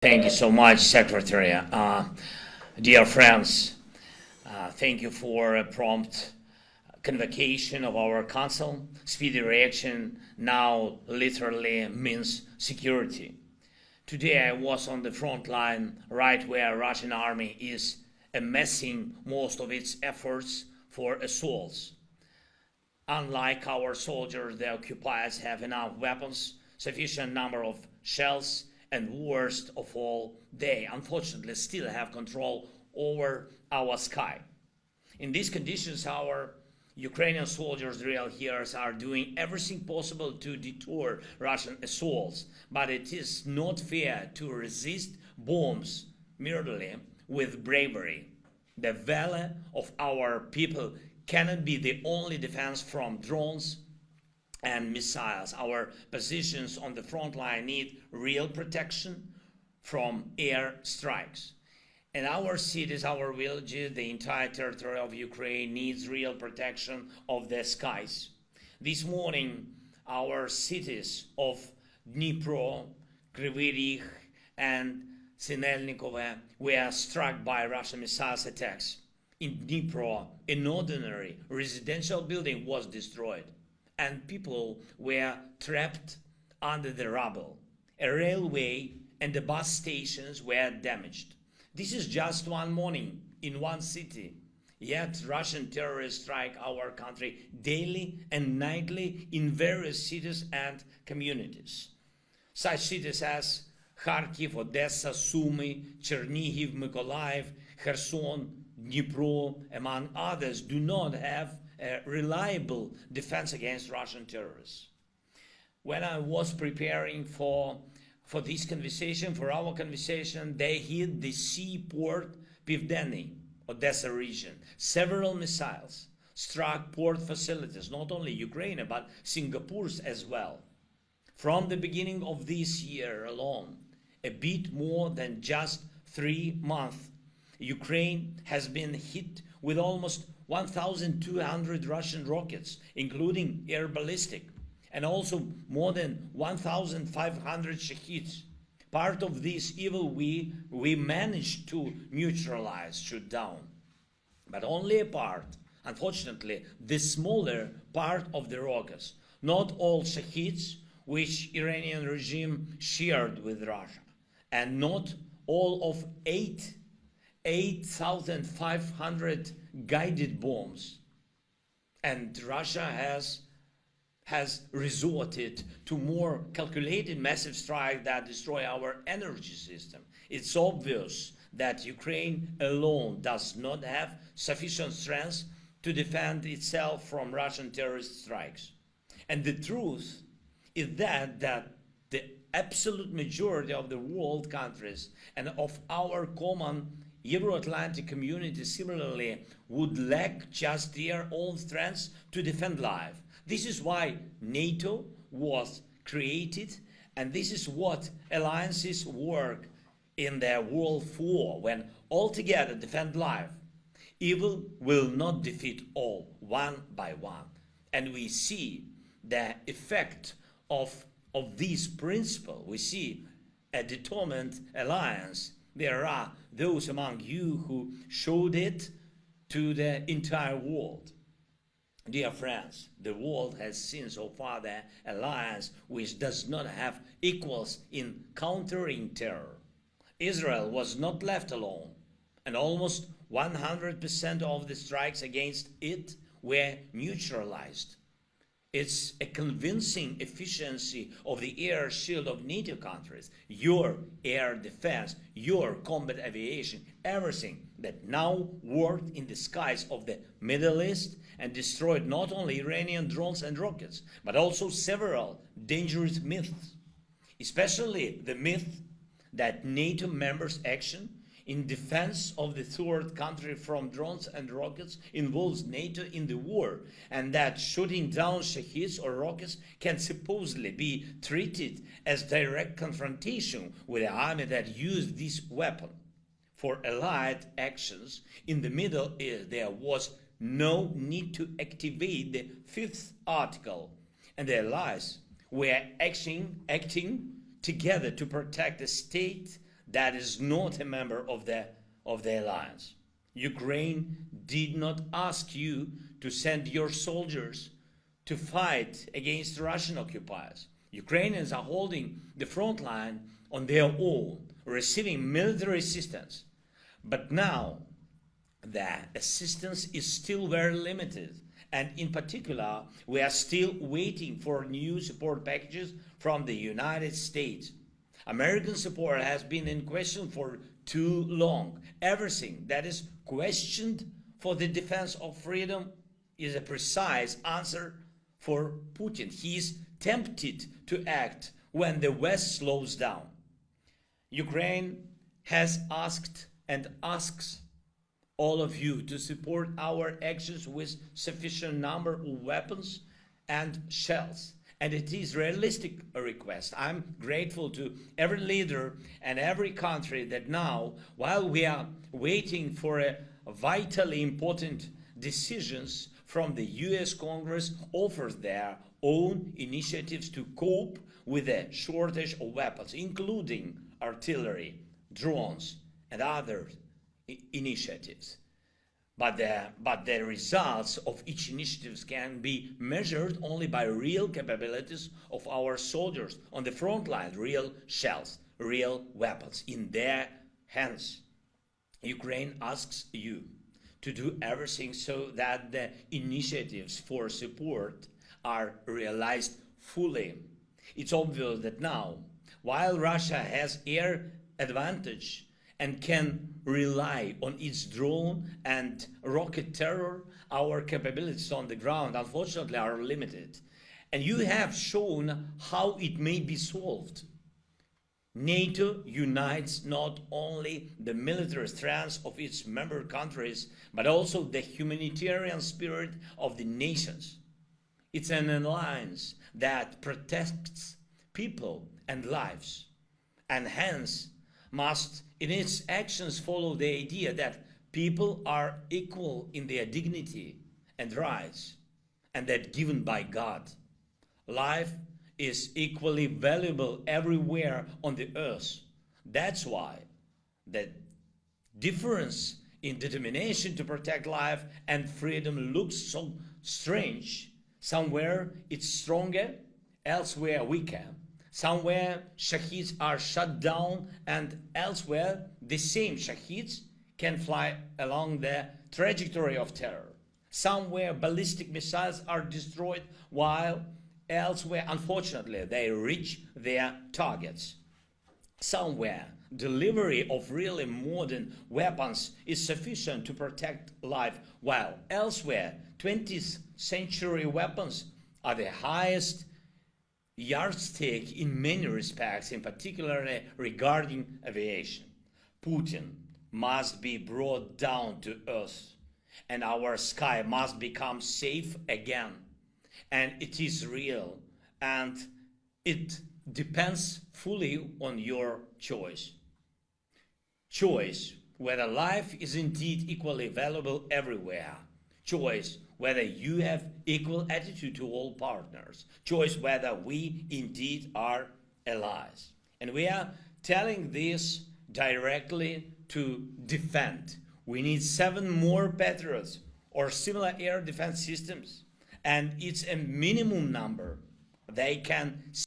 Thank you so much, Secretary. Dear friends, thank you for a prompt convocation of our Council. Speedy reaction now literally means security. Today I was on the front line, right where Russian army is amassing most of its efforts for assaults. Unlike our soldiers, the occupiers have enough weapons, sufficient number of shells, and worst of all, they unfortunately still have control over our sky. In these conditions, our Ukrainian soldiers, real heroes, are doing everything possible to deter Russian assaults, but it is not fair to resist bombs merely with bravery. The valor of our people cannot be the only defense from drones and missiles. Our positions on the front line need real protection from air strikes. And our cities, our villages, the entire territory of Ukraine needs real protection of the skies. This morning, our cities of Dnipro, Kryvyi Rih, and Sinelnikove were struck by Russian missiles attacks. In Dnipro, an ordinary residential building was destroyed, and people were trapped under the rubble. A railway and the bus stations were damaged. This is just one morning in one city. Yet Russian terrorists strike our country daily and nightly in various cities and communities. Such cities as Kharkiv, Odessa, Sumy, Chernihiv, Mykolaiv, Kherson, Dnipro, among others, do not have a reliable defense against Russian terrorists. When I was preparing for this conversation, for our conversation, they hit the seaport Pivdeny, Odessa region. Several missiles struck port facilities, not only Ukraine, but Singapore's as well. From the beginning of this year alone, a bit more than just 3 months, Ukraine has been hit with almost 1,200 Russian rockets, including air ballistic, and also more than 1,500 Shaheeds. Part of this evil we managed to neutralize, shoot down. But only a part, unfortunately, the smaller part of the rockets. Not all Shaheeds, which Iranian regime shared with Russia, and not all of 8,500 guided bombs. And Russia has resorted to more calculated massive strikes that destroy our energy system. It's obvious that Ukraine alone does not have sufficient strength to defend itself from Russian terrorist strikes. And the truth is that the absolute majority of the world countries and of our common Euro-Atlantic community similarly would lack just their own strength to defend life. This is why NATO was created, and this is what alliances work in their world for, when all together defend life. Evil will not defeat all, one by one. And we see the effect of this principle. We see a determined alliance. There are those among you who showed it to the entire world. Dear friends, the world has seen so far the alliance which does not have equals in countering terror. Israel was not left alone, and almost 100% of the strikes against it were neutralized. It's a convincing efficiency of the air shield of NATO countries, your air defense, your combat aviation, everything that now worked in the skies of the Middle East and destroyed not only Iranian drones and rockets, but also several dangerous myths, especially the myth that NATO members' action in defense of the third country from drones and rockets involves NATO in the war, and that shooting down Shaheeds or rockets can supposedly be treated as direct confrontation with the army that used this weapon. For Allied actions in the Middle East, there was no need to activate the 5th article, and the Allies were acting together to protect the state that is not a member of the alliance. Ukraine did not ask you to send your soldiers to fight against Russian occupiers. Ukrainians are holding the front line on their own, receiving military assistance. But now, the assistance is still very limited. And in particular, we are still waiting for new support packages from the United States. American support has been in question for too long. Everything that is questioned for the defense of freedom is a precise answer for Putin. He is tempted to act when the West slows down. Ukraine has asked and asks all of you to support our actions with sufficient number of weapons and shells. And it is a realistic request. I'm grateful to every leader and every country that now, while we are waiting for a vitally important decisions from the US Congress, offers their own initiatives to cope with the shortage of weapons, including artillery, drones, and other initiatives. But the results of each initiative can be measured only by real capabilities of our soldiers on the front line, real shells, real weapons in their hands. Ukraine asks you to do everything so that the initiatives for support are realized fully. It's obvious that now, while Russia has air advantage and can rely on its drone and rocket terror, our capabilities on the ground, unfortunately, are limited. And you have shown how it may be solved. NATO unites not only the military strength of its member countries, but also the humanitarian spirit of the nations. It's an alliance that protects people and lives, and hence must in its actions follow the idea that people are equal in their dignity and rights, and that given by God. Life is equally valuable everywhere on the earth. That's why the difference in determination to protect life and freedom looks so strange. Somewhere it's stronger, elsewhere weaker. Somewhere shaheeds are shut down, and elsewhere the same shaheeds can fly along the trajectory of terror. Somewhere ballistic missiles are destroyed, while elsewhere, unfortunately, they reach their targets. Somewhere delivery of really modern weapons is sufficient to protect life, while elsewhere 20th century weapons are the highest yardstick in many respects, in particular regarding aviation. Putin must be brought down to earth, and our sky must become safe again. And it is real, and it depends fully on your choice. Choice whether life is indeed equally valuable everywhere. Choice whether you have equal attitude to all partners. Choice whether we indeed are allies. And we are telling this directly to defend. We need 7 more Patriots or similar air defense systems, and it's a minimum number. They can